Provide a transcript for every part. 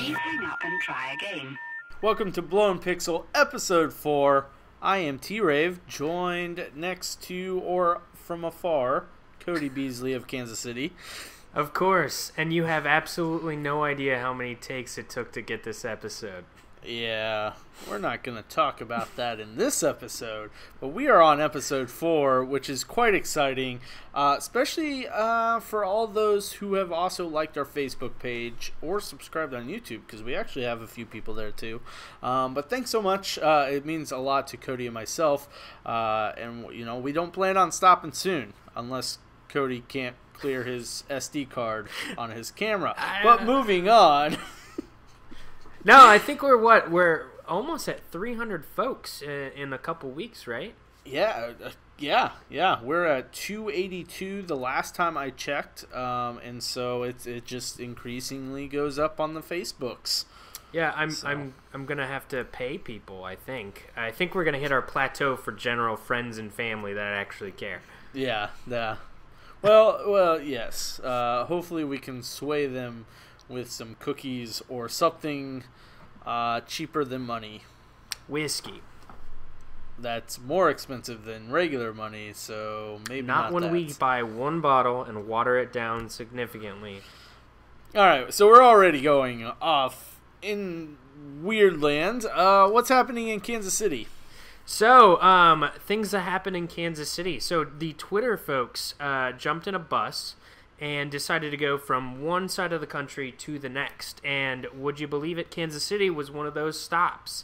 Please hang up and try again. Welcome to Blown Pixel, Episode 4. I am T-Rave, joined next to, or from afar, Cody Beasley of Kansas City. Of course, and you have absolutely no idea how many takes it took to get this episode. Yeah, we're not going to talk about that in this episode, but we are on Episode 4, which is quite exciting, especially for all those who have also liked our Facebook page or subscribed on YouTube, because we actually have a few people there too. But thanks so much. It means a lot to Cody and myself, and you know, we don't plan on stopping soon, unless Cody can't clear his SD card on his camera. But moving on. No, I think we're almost at 300 folks in a couple weeks, right? Yeah. We're at 282 the last time I checked, and so it just increasingly goes up on the Facebooks. Yeah, I'm gonna have to pay people. I think we're gonna hit our plateau for general friends and family that actually care. Yeah. Well, yes. Hopefully we can sway them with some cookies or something cheaper than money. Whiskey. That's more expensive than regular money, so maybe not when that. we buy one bottle and water it down significantly. All right, so we're already going off in weird land. What's happening in Kansas City? So, things that happen in Kansas City. So the Twitter folks jumped in a bus and decided to go from one side of the country to the next. And would you believe it, Kansas City was one of those stops.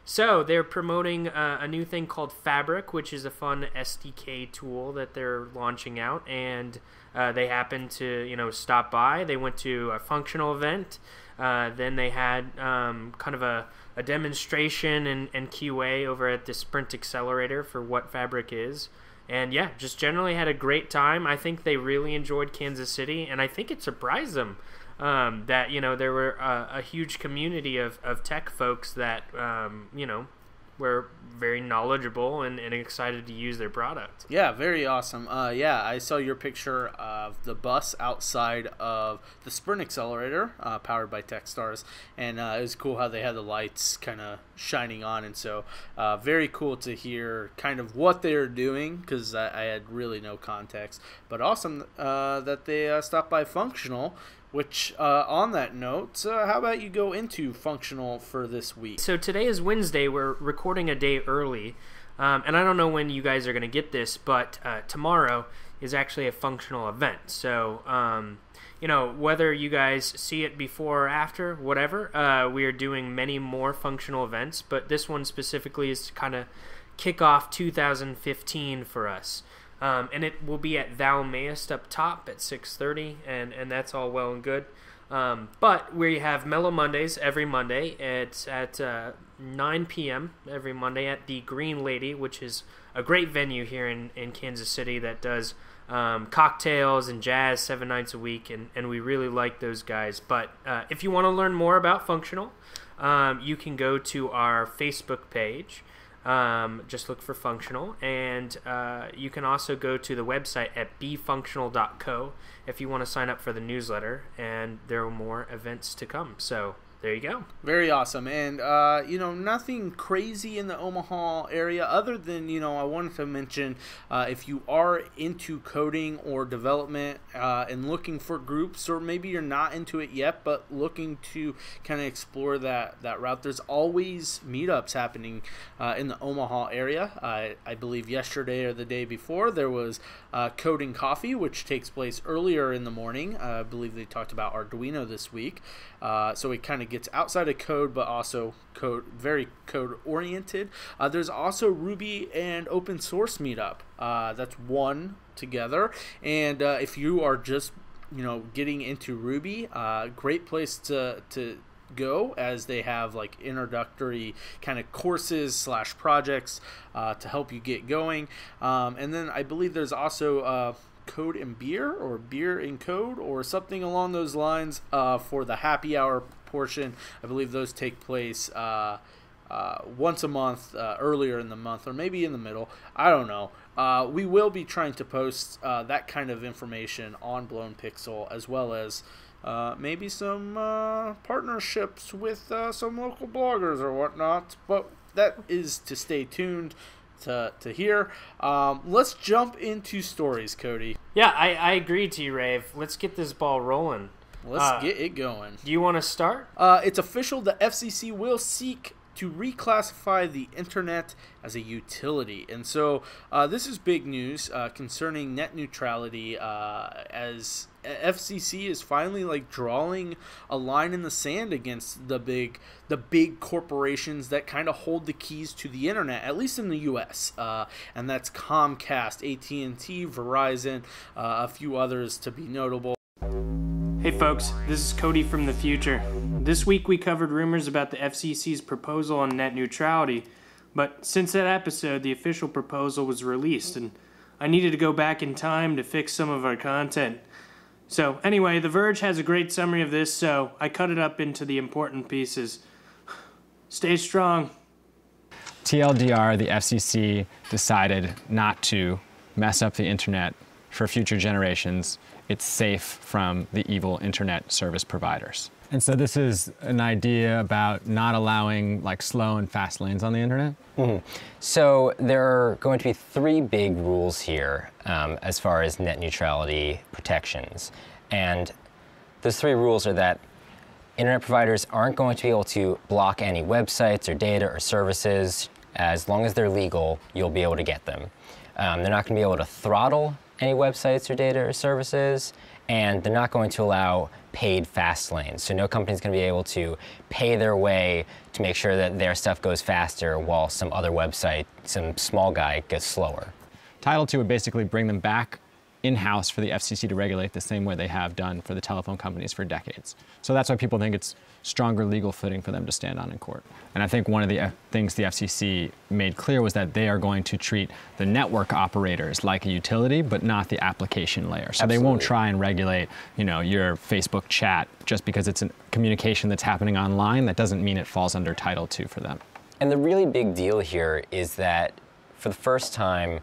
So they're promoting a new thing called Fabric, which is a fun SDK tool that they're launching out. And they happened to, stop by. They went to a functional event. Then they had kind of a demonstration and QA over at the Sprint Accelerator for what Fabric is. And yeah, just generally had a great time. I think they really enjoyed Kansas City, and I think it surprised them that, there were a huge community of tech folks that, were very knowledgeable and excited to use their product. Yeah, very awesome. I saw your picture of the bus outside of the Sprint Accelerator, powered by Techstars, and it was cool how they had the lights kind of shining on, and so very cool to hear kind of what they are doing, because I had really no context, but awesome that they stopped by Functional. Which, on that note, how about you go into Functional for this week? So today is Wednesday. We're recording a day early. And I don't know when you guys are going to get this, but tomorrow is actually a Functional event. So, whether you guys see it before or after, whatever, we are doing many more Functional events. But this one specifically is to kind of kick off 2015 for us. And it will be at Thou Mayest up top at 6:30, and that's all well and good. But we have Mellow Mondays every Monday. It's at 9 p.m. every Monday at the Green Lady, which is a great venue here in Kansas City that does cocktails and jazz 7 nights a week, and we really like those guys. But if you want to learn more about Functional, you can go to our Facebook page. Just look for Functional, and you can also go to the website at befunctional.co if you want to sign up for the newsletter, and there are more events to come. So there you go. Very awesome. And, nothing crazy in the Omaha area other than, I wanted to mention if you are into coding or development and looking for groups, or maybe you're not into it yet, but looking to kind of explore that route, there's always meetups happening in the Omaha area. I believe yesterday or the day before there was Coding Coffee, which takes place earlier in the morning. I believe they talked about Arduino this week. So it kind of gets outside of code, but also very code oriented. There's also Ruby and open source meetup. That's one together. And if you are just getting into Ruby, great place to go, as they have like introductory kind of courses / projects to help you get going. And then I believe there's also Code and Beer, or Beer and Code, or something along those lines for the happy hour portion. I believe those take place once a month, earlier in the month, or maybe in the middle. I don't know. We will be trying to post that kind of information on Blown Pixel, as well as maybe some partnerships with some local bloggers or whatnot. But that is to stay tuned to hear. Let's jump into stories, Cody. Yeah, I agree to you, Rave. Let's get this ball rolling. Let's get it going. Do you want to start? It's official. The FCC will seek to reclassify the internet as a utility. And so this is big news concerning net neutrality, as FCC is finally drawing a line in the sand against the big corporations that kind of hold the keys to the internet, at least in the US. And that's Comcast, AT&T, Verizon, a few others to be notable. Hey folks, this is Cody from the future. This week we covered rumors about the FCC's proposal on net neutrality, but since that episode the official proposal was released and I needed to go back in time to fix some of our content. So anyway, The Verge has a great summary of this, so I cut it up into the important pieces. Stay strong. TLDR, the FCC decided not to mess up the internet for future generations. It's safe from the evil internet service providers. And so this is an idea about not allowing slow and fast lanes on the internet? Mm-hmm. So there are going to be 3 big rules here as far as net neutrality protections. And those 3 rules are that internet providers aren't going to be able to block any websites or data or services. As long as they're legal, you'll be able to get them. They're not going to be able to throttle any websites or data or services, and they're not going to allow paid fast lanes. So no company's going to be able to pay their way to make sure that their stuff goes faster while some other website, some small guy, gets slower. Title II would basically bring them back in-house for the FCC to regulate the same way they have done for the telephone companies for decades. So that's why people think it's stronger legal footing for them to stand on in court. And I think one of the things the FCC made clear was that they are going to treat the network operators like a utility, but not the application layer. So Absolutely. They won't try and regulate, your Facebook chat just because it's a communication that's happening online. That doesn't mean it falls under Title II for them. And the really big deal here is that for the first time,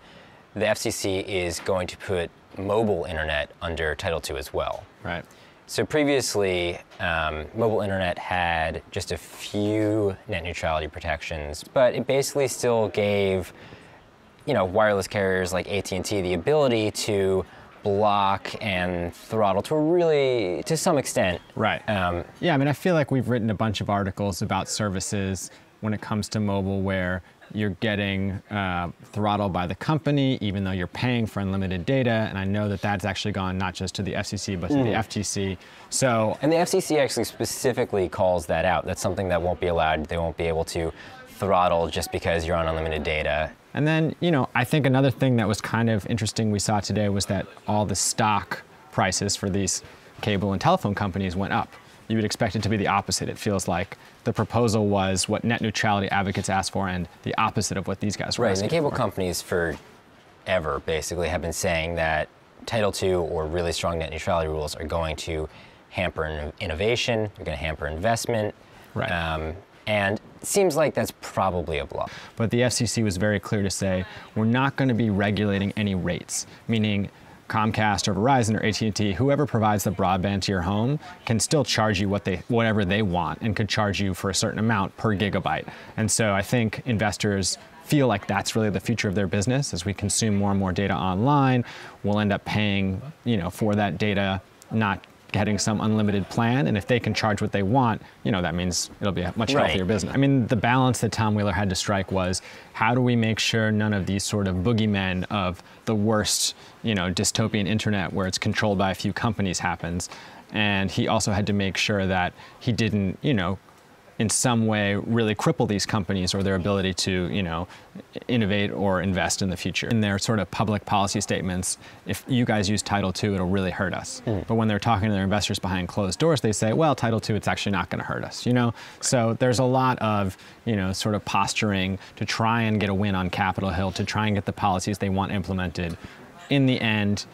the FCC is going to put mobile internet under Title II as well. Right. So previously, mobile internet had just a few net neutrality protections, but it basically still gave, wireless carriers like AT&T the ability to block and throttle to some extent. Right. Yeah, I feel like we've written a bunch of articles about services when it comes to mobile where you're getting throttled by the company, even though you're paying for unlimited data. And I know that that's actually gone not just to the FCC, but to the FTC. And the FCC actually specifically calls that out. That's something that won't be allowed. They won't be able to throttle just because you're on unlimited data. And then, I think another thing that was kind of interesting we saw today was that all the stock prices for these cable and telephone companies went up. You would expect it to be the opposite. It feels like the proposal was what net neutrality advocates asked for and the opposite of what these guys were asking for. Right, and the cable for. companies forever basically have been saying that Title II or really strong net neutrality rules are going to hamper innovation, they're going to hamper investment. Right. And it seems like that's probably a bluff. But the FCC was very clear to say, we're not going to be regulating any rates, meaning Comcast or Verizon or AT&T, whoever provides the broadband to your home can still charge you whatever they want and could charge you for a certain amount per gigabyte. And so I think investors feel like that's really the future of their business. As we consume more and more data online, we'll end up paying, for that data, not getting some unlimited plan, and if they can charge what they want, that means it'll be a much healthier business. The balance that Tom Wheeler had to strike was, how do we make sure none of these sort of boogeymen of the worst, dystopian internet where it's controlled by a few companies happens? And he also had to make sure that he didn't, in some way really cripple these companies or their ability to, innovate or invest in the future. In their sort of public policy statements, if you guys use Title II, it'll really hurt us. But when they're talking to their investors behind closed doors, they say, well, Title II, it's actually not going to hurt us, So there's a lot of, sort of posturing to try and get a win on Capitol Hill, to try and get the policies they want implemented. In the end,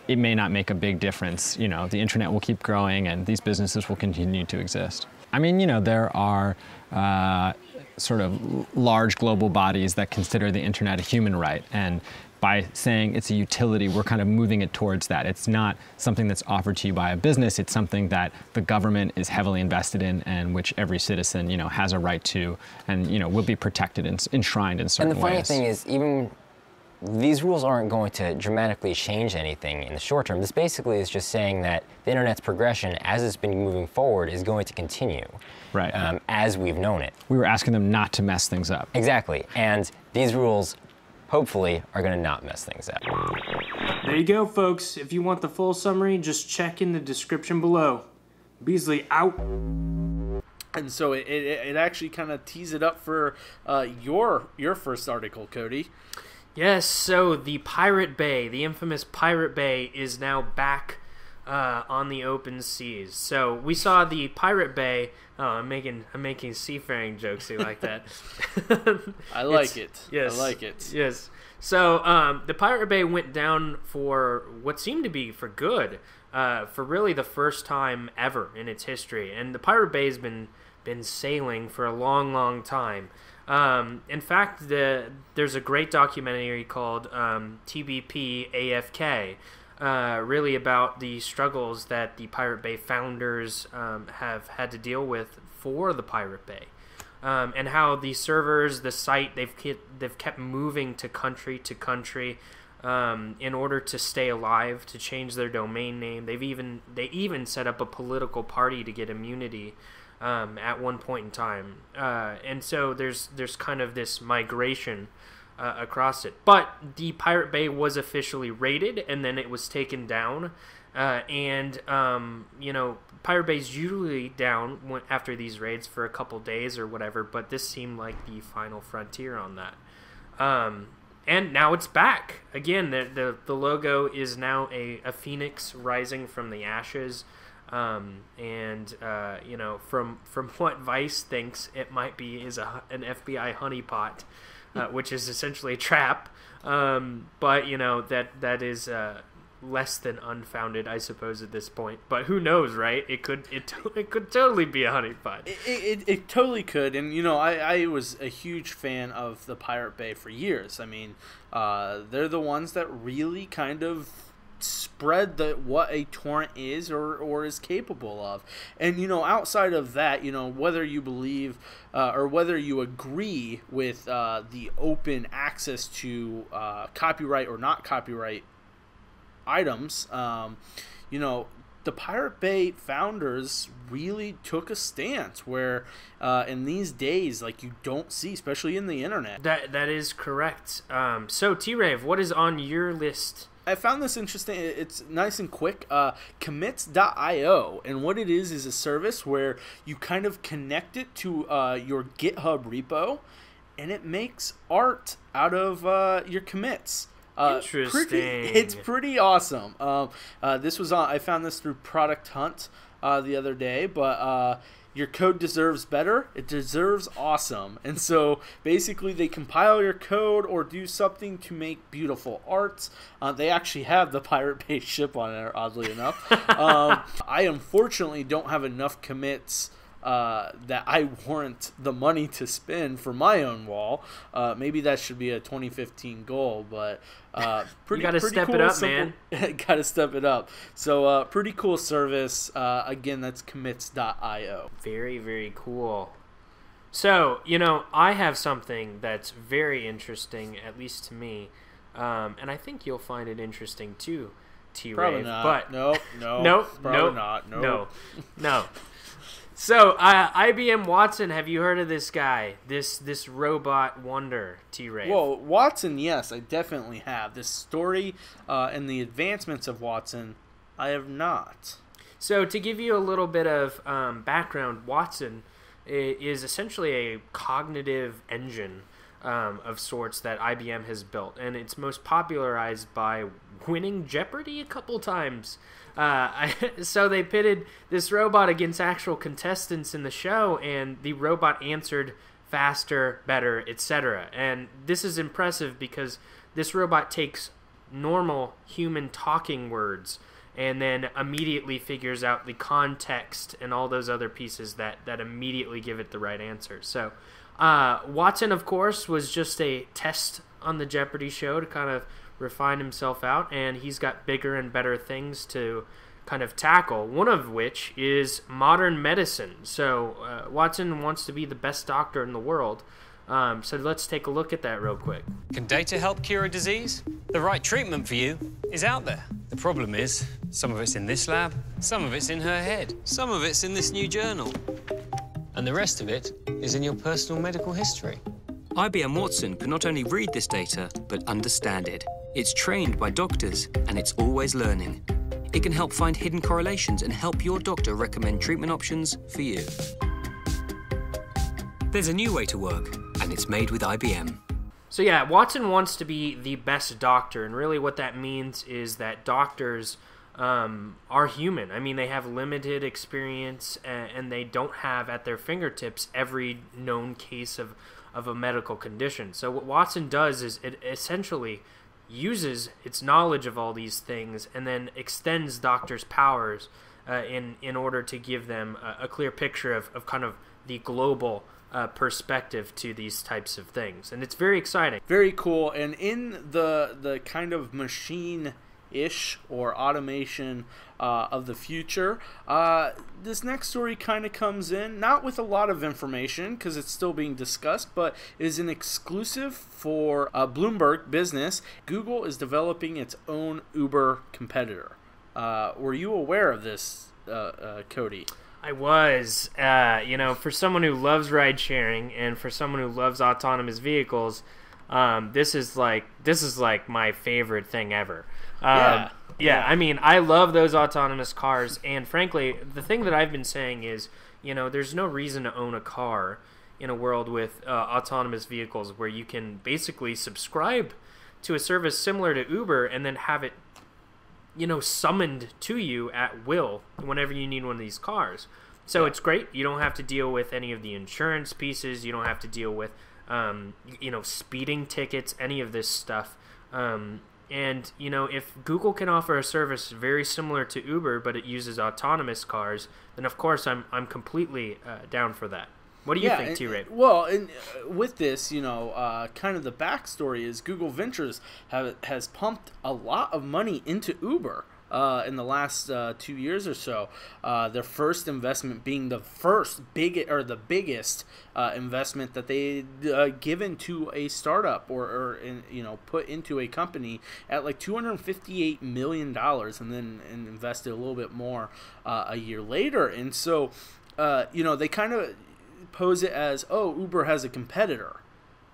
it may not make a big difference. The internet will keep growing and these businesses will continue to exist. There are sort of large global bodies that consider the internet a human right. And by saying it's a utility, we're kind of moving it towards that. It's not something that's offered to you by a business. It's something that the government is heavily invested in and which every citizen, has a right to and, will be protected and enshrined in certain ways. And the funny thing is, even these rules aren't going to dramatically change anything in the short term. This basically is just saying that the internet's progression, as it's been moving forward, is going to continue. Right. As we've known it. We were asking them not to mess things up. Exactly. And these rules, hopefully, are going to not mess things up. There you go, folks. If you want the full summary, just check in the description below. Beasley out. And so it actually kind of tees it up for your first article, Cody. Yes, so the Pirate Bay, the infamous Pirate Bay, is now back on the open seas. So we saw the Pirate Bay. Oh, I'm making seafaring jokes like that. I like it. Yes, I like it. Yes. So the Pirate Bay went down for what seemed to be for good, for really the first time ever in its history. And the Pirate Bay has been sailing for a long, long time. In fact, there's a great documentary called TBP AFK, really about the struggles that the Pirate Bay founders have had to deal with for the Pirate Bay, and how the servers, the site, they've kept moving to country in order to stay alive, to change their domain name. They even set up a political party to get immunity at one point in time, and so there's kind of this migration across it. But the Pirate Bay was officially raided, and then it was taken down. Pirate Bay's usually down after these raids for a couple days or whatever, but this seemed like the final frontier on that. And now it's back again. The logo is now a phoenix rising from the ashes. From what Vice thinks it might be is an FBI honeypot, which is essentially a trap. But that is less than unfounded, I suppose, at this point. But who knows, right? It could totally be a honeypot. It totally could. And I was a huge fan of the Pirate Bay for years. I mean, they're the ones that really kind of spread what a torrent is or is capable of. And outside of that, whether you believe or whether you agree with the open access to copyright or not copyright items, the Pirate Bay founders really took a stance where in these days, like, you don't see, especially in the internet. That is correct. So T-Rave, what is on your list? I found this interesting. It's nice and quick. Commits.io, and what it is a service where you kind of connect it to your GitHub repo, and it makes art out of your commits. Interesting. It's pretty awesome. This was I found this through Product Hunt the other day, but your code deserves better. It deserves awesome. And so basically they compile your code or do something to make beautiful art. They actually have the Pirate Bay ship on it, oddly enough. I unfortunately don't have enough commits that I warrant the money to spend for my own wall. Maybe that should be a 2015 goal, but pretty, you gotta pretty step cool, it up, simple, man. Gotta step it up. So pretty cool service. Again, that's commits.io. Very, very cool. So, I have something that's very interesting, at least to me, and I think you'll find it interesting too, T-Rave. Probably not. But Nope. Probably not. Nope. No. So, IBM Watson, have you heard of this guy? This robot wonder, T-Ray? Well, Watson, yes, I definitely have. This story and the advancements of Watson, I have not. So, to give you a little bit of background, Watson is essentially a cognitive engine of sorts that IBM has built, and it's most popularized by winning Jeopardy a couple times. So they pitted this robot against actual contestants in the show, and the robot answered faster, better, etc. And this is impressive because this robot takes normal human talking words and then immediately figures out the context and all those other pieces that immediately give it the right answer. So Watson, of course, was just a test on the Jeopardy show to kind of refine himself out, and he's got bigger and better things to kind of tackle, one of which is modern medicine. So Watson wants to be the best doctor in the world. So let's take a look at that real quick. Can data help cure a disease? The right treatment for you is out there. The problem is, some of it's in this lab, some of it's in her head, some of it's in this new journal, and the rest of it is in your personal medical history. IBM Watson can not only read this data, but understand it. It's trained by doctors, and it's always learning. It can help find hidden correlations and help your doctor recommend treatment options for you. There's a new way to work, and it's made with IBM. So yeah, Watson wants to be the best doctor, and really what that means is that doctors are human. I mean, they have limited experience, and they don't have at their fingertips every known case of a medical condition. So what Watson does is it essentially uses its knowledge of all these things and then extends doctors' powers in order to give them a clear picture of kind of the global perspective to these types of things. And it's very exciting. Very cool. And in the kind of machine-ish or automation of the future, this next story kind of comes in, not with a lot of information because it's still being discussed, but is an exclusive for Bloomberg Business. Google is developing its own Uber competitor. Were you aware of this, Cody? I was. For someone who loves ride sharing and for someone who loves autonomous vehicles, this is like my favorite thing ever. Yeah, I mean, I love those autonomous cars, and frankly, the thing that I've been saying is, there's no reason to own a car in a world with autonomous vehicles where you can basically subscribe to a service similar to Uber and then have it, summoned to you at will whenever you need one of these cars. So it's great. You don't have to deal with any of the insurance pieces. You don't have to deal with, speeding tickets, any of this stuff. And, if Google can offer a service very similar to Uber, but it uses autonomous cars, then of course I'm completely down for that. What do you think, T-Ray? Well, and with this, kind of the backstory is Google Ventures has pumped a lot of money into Uber in the last 2 years or so. Their first investment being the biggest investment that they given to a startup or put into a company at like $258 million, and then invested a little bit more a year later. And so, they kind of pose it as, Uber has a competitor.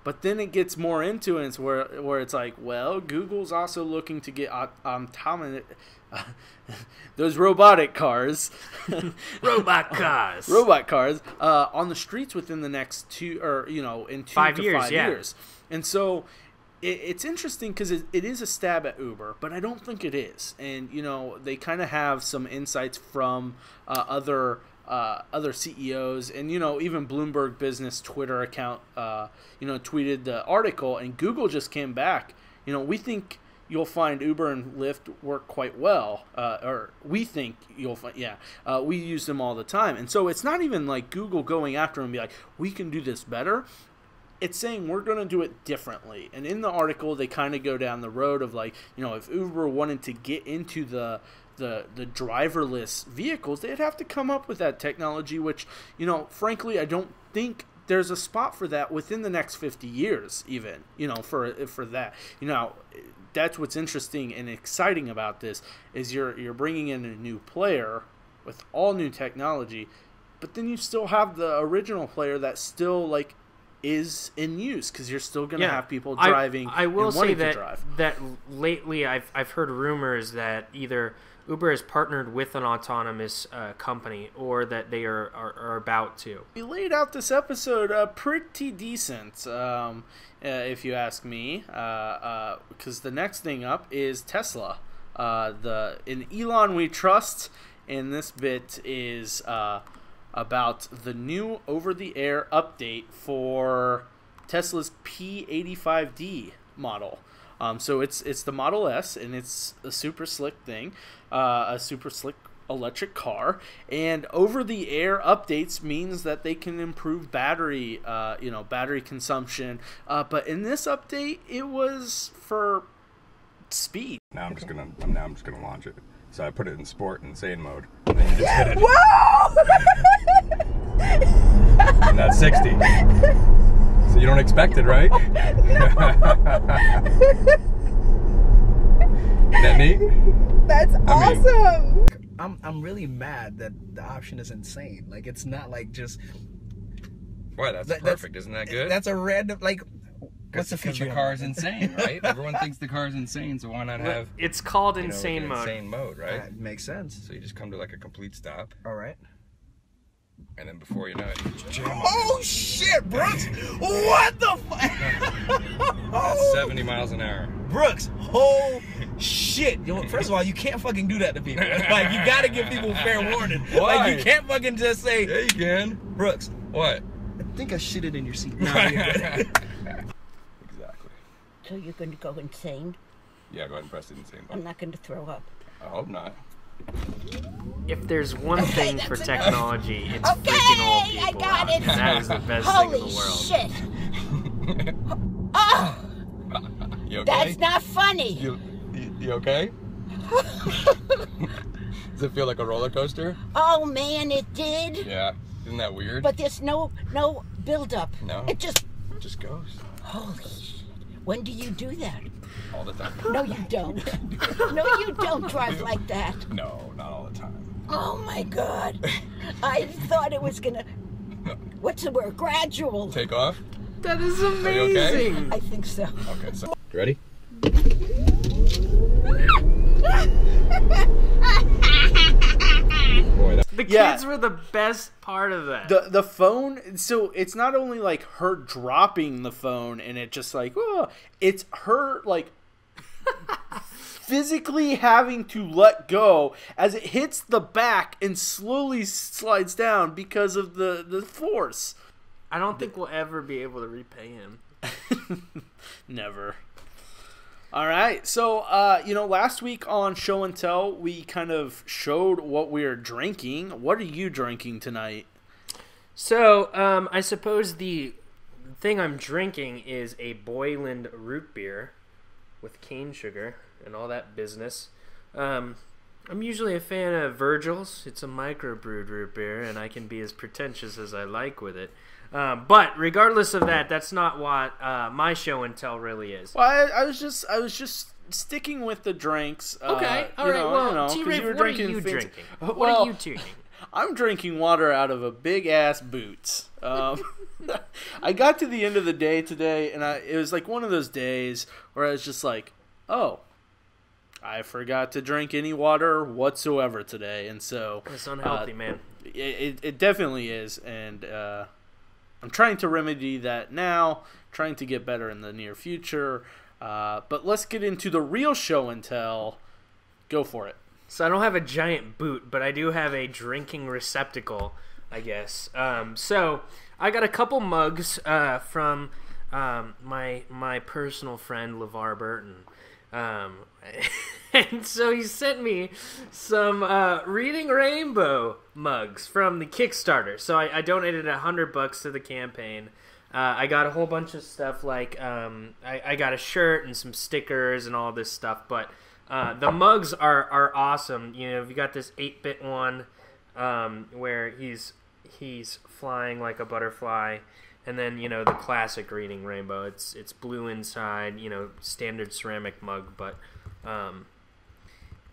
But then it gets more into it, where it's like, well, Google's also looking to get autonomous, those robotic cars, robot cars on the streets within the next 2 to 5 years. And so it's interesting because it is a stab at Uber, but I don't think it is. And they kind of have some insights from other CEOs, and even Bloomberg Business Twitter account tweeted the article, and Google just came back. We think you'll find Uber and Lyft work quite well, or we think you'll find, we use them all the time. And so it's not even like Google going after them and be like, we can do this better. It's saying we're going to do it differently. And in the article, they kind of go down the road of like, if Uber wanted to get into the driverless vehicles, they'd have to come up with that technology, which, frankly, I don't think there's a spot for that within the next 50 years, even, for that. That's what's interesting and exciting about this is you're bringing in a new player with all new technology, but then you still have the original player that still like is in use because you're still going to have people driving. I will say that lately I've heard rumors that either Uber has partnered with an autonomous company or that they are about to. We laid out this episode pretty decent, if you ask me, because the next thing up is Tesla. In Elon we trust, and this bit is about the new over-the-air update for Tesla's P85D model. So it's the Model S, and it's a super slick thing, a super slick electric car, and over-the-air updates means that they can improve battery consumption. But in this update, it was for speed. Now I'm just gonna launch it. So I put it in sport and insane mode, and then you just hit it. Whoa! And that's 60. So you don't expect it, right? Isn't that neat? That's awesome. I'm really mad that the option is insane. Like, it's not like just. Boy, that's perfect. Isn't that good? That's a random, like, what's the Because feature? the car is insane, right? Everyone thinks the car is insane, so why not have It's called like insane an mode. insane mode, right? That makes sense. So you just come to like a complete stop, All right. and then before you know it, you just jam on Oh shit, Brooks! What the fuck? That's 70 miles an hour. Brooks, oh shit! First of all, you can't fucking do that to people. Like, you gotta give people fair warning. Why? Like, you can't fucking just say, Yeah, you can. Brooks, What? I think I shitted in your seat. No, you're good. Exactly. So you're going to go insane? Yeah, go ahead and press the insane I'm button. not going to throw up. I hope not. If there's one thing for that's technology, it's Okay, freaking old people I got out. it. That is the best Holy thing in the world. shit. Oh, You okay? that's not funny. You okay? Does it feel like a roller coaster? Oh, man, it did. Yeah. Isn't that weird? But there's no build-up. No. It just, It just goes holy shit. When do you do that? all the time. No, you don't. No, you don't drive like that. No, not all the time. Oh, my God. I thought it was going to, what's the word, gradual. Take off? That is you okay? amazing. I think so. Okay, so. You ready? Boy, that, The Yeah. kids were the best part of that. The phone, so it's not only like her dropping the phone and it just like, oh, it's her like physically having to let go as it hits the back and slowly slides down because of the force. I don't think we'll ever be able to repay him. Never. All right, so last week on Show and Tell, we kind of showed what we are drinking. What are you drinking tonight? So, I suppose the thing I'm drinking is a Boyland root beer with cane sugar and all that business. I'm usually a fan of Virgil's. It's a microbrewed root beer, and I can be as pretentious as I like with it. But regardless of that, that's not what my show and tell really is. Well, I was just sticking with the drinks. Okay, all right. Well, T-Ray, what are you drinking? What are you drinking? I'm drinking water out of a big ass boots. I got to the end of the day today, and it was like one of those days where I was just like, oh, I forgot to drink any water whatsoever today, and so It's unhealthy, man. It definitely is, and I'm trying to remedy that now, trying to get better in the near future. But let's get into the real show and tell. Go for it. So I don't have a giant boot, but I do have a drinking receptacle, I guess. So I got a couple mugs from my personal friend LeVar Burton. And so he sent me some Reading Rainbow mugs from the Kickstarter. So I donated $100 to the campaign. I got a whole bunch of stuff like I got a shirt and some stickers and all this stuff. But the mugs are awesome. You know, you got this 8-bit one where he's flying like a butterfly. And then, you know, the classic Reading Rainbow. It's blue inside, you know, standard ceramic mug. But,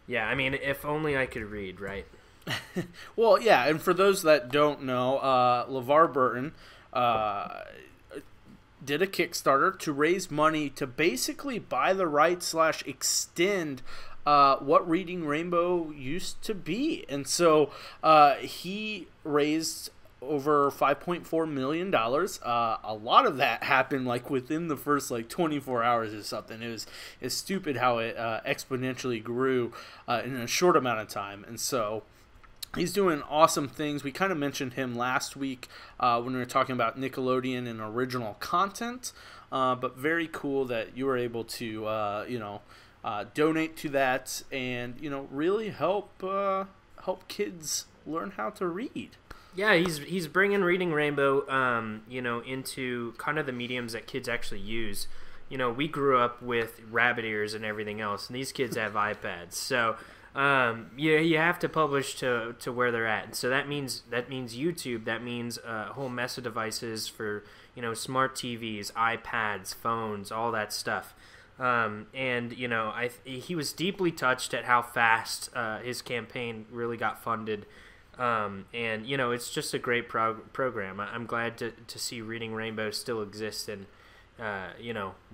yeah, I mean, if only I could read, right? Well, yeah, and for those that don't know, LeVar Burton did a Kickstarter to raise money to basically buy the rights / extend what Reading Rainbow used to be. And so he raised over $5.4 million. A lot of that happened like within the first like 24 hours or something. It's stupid how it exponentially grew in a short amount of time. And so he's doing awesome things. We kind of mentioned him last week when we were talking about Nickelodeon and original content. But very cool that you were able to donate to that and really help help kids learn how to read. Yeah, he's bringing Reading Rainbow, into kind of the mediums that kids actually use. We grew up with rabbit ears and everything else, and these kids have iPads. So, you have to publish to where they're at. And so that means YouTube. That means a whole mess of devices for smart TVs, iPads, phones, all that stuff. He was deeply touched at how fast his campaign really got funded. It's just a great program. I'm glad to see Reading Rainbow still exist and,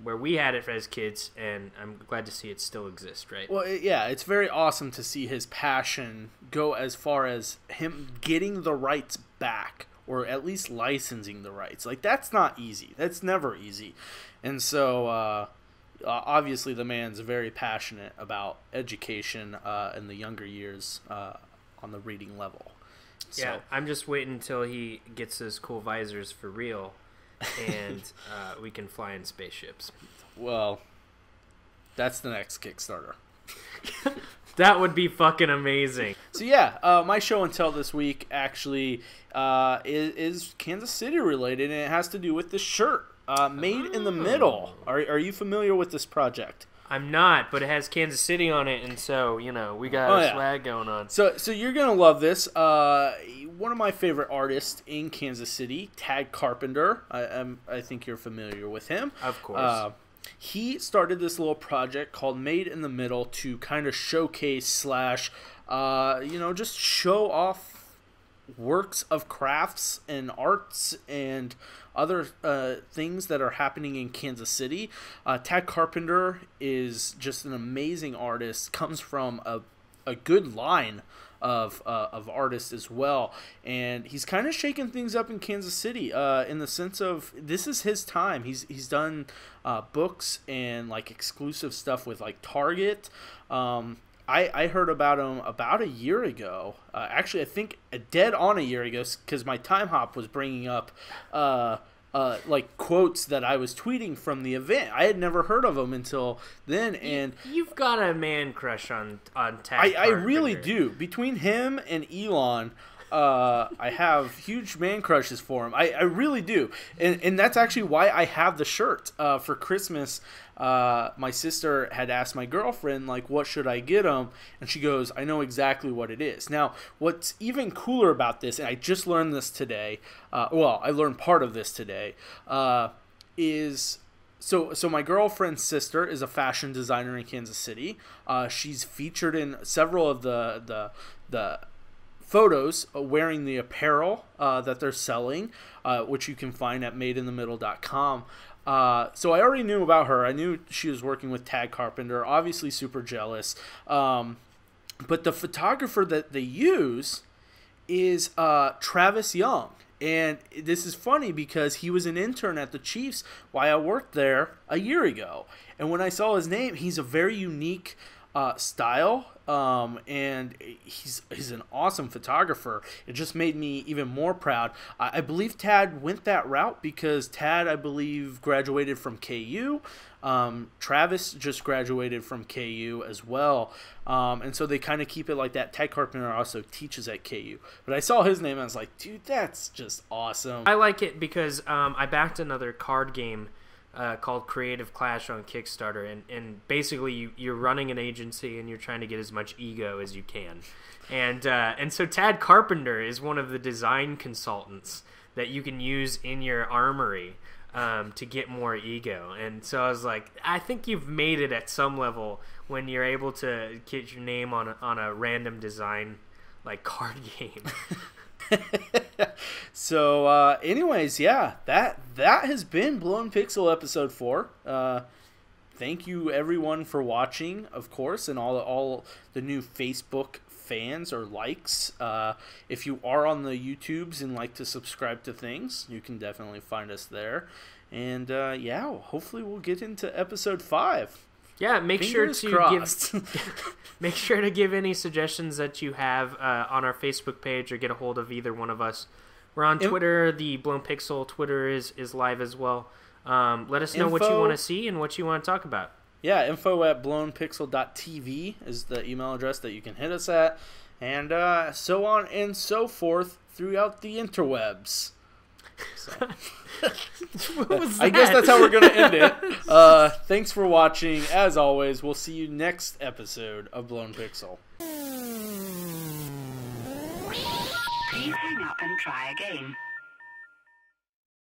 where we had it as kids, and I'm glad to see it still exist, right? Well, it's very awesome to see his passion go as far as him getting the rights back, or at least licensing the rights. Like, that's not easy. That's never easy. And so, obviously the man's very passionate about education in the younger years on the reading level. So. Yeah, I'm just waiting until he gets those cool visors for real, and we can fly in spaceships. Well, that's the next Kickstarter. That would be fucking amazing. So yeah, my show and tell this week actually is Kansas City related, and it has to do with this shirt, Made in the Middle. Are you familiar with this project? I'm not, but it has Kansas City on it, and so, we got a swag going on. So you're going to love this. One of my favorite artists in Kansas City, Tad Carpenter. I think you're familiar with him. Of course. He started this little project called Made in the Middle to kind of showcase / just show off works of crafts and arts and other things that are happening in Kansas City. Tad Carpenter is just an amazing artist, comes from a good line of artists as well, and he's kind of shaking things up in Kansas City in the sense of this is his time. He's done books and like exclusive stuff with like Target. I heard about him about a year ago. Actually, I think dead on a year ago, because my time hop was bringing up like quotes that I was tweeting from the event. I had never heard of him until then, and you've got a man crush on Tad. I really do. Between him and Elon, I have huge man crushes for him. I really do, and that's actually why I have the shirt. For Christmas, my sister had asked my girlfriend, like, what should I get him? And she goes, I know exactly what it is. Now, what's even cooler about this, and I just learned this today, I learned part of this today, is... So my girlfriend's sister is a fashion designer in Kansas City. She's featured in several of the photos wearing the apparel that they're selling, which you can find at madeinthemiddle.com. So I already knew about her. I knew she was working with Tad Carpenter. Obviously super jealous. But the photographer that they use is Travis Young. And this is funny because he was an intern at the Chiefs while I worked there a year ago. And when I saw his name, he's a very unique style. And he's an awesome photographer. It just made me even more proud. I believe Tad went that route because Tad, I believe, graduated from KU. Travis just graduated from KU as well. And so they kind of keep it like that. Tad Carpenter also teaches at KU. But I saw his name and I was like, dude, that's just awesome. I like it because I backed another card game called Creative Clash on Kickstarter, and basically you're running an agency and you're trying to get as much ego as you can, and so Tad Carpenter is one of the design consultants that you can use in your armory to get more ego. And so I was like, I think you've made it at some level when you're able to get your name on a random design like card game. So anyways, yeah, that has been Blown Pixel episode 4. Thank you everyone for watching, of course, and all the new Facebook fans or likes. If you are on the YouTubes and like to subscribe to things, you can definitely find us there. And hopefully we'll get into episode 5. Yeah, make Fingers sure crossed. Make sure to give any suggestions that you have on our Facebook page, or get a hold of either one of us. We're on Twitter. The Blown Pixel Twitter is live as well. Let us know what you want to see and what you want to talk about. Yeah, info@blownpixel.tv is the email address that you can hit us at. and so on and so forth throughout the interwebs. So. What was that? I guess that's how we're going to end it. Thanks for watching. As always, we'll see you next episode of Blown Pixel. Please hang up and try again.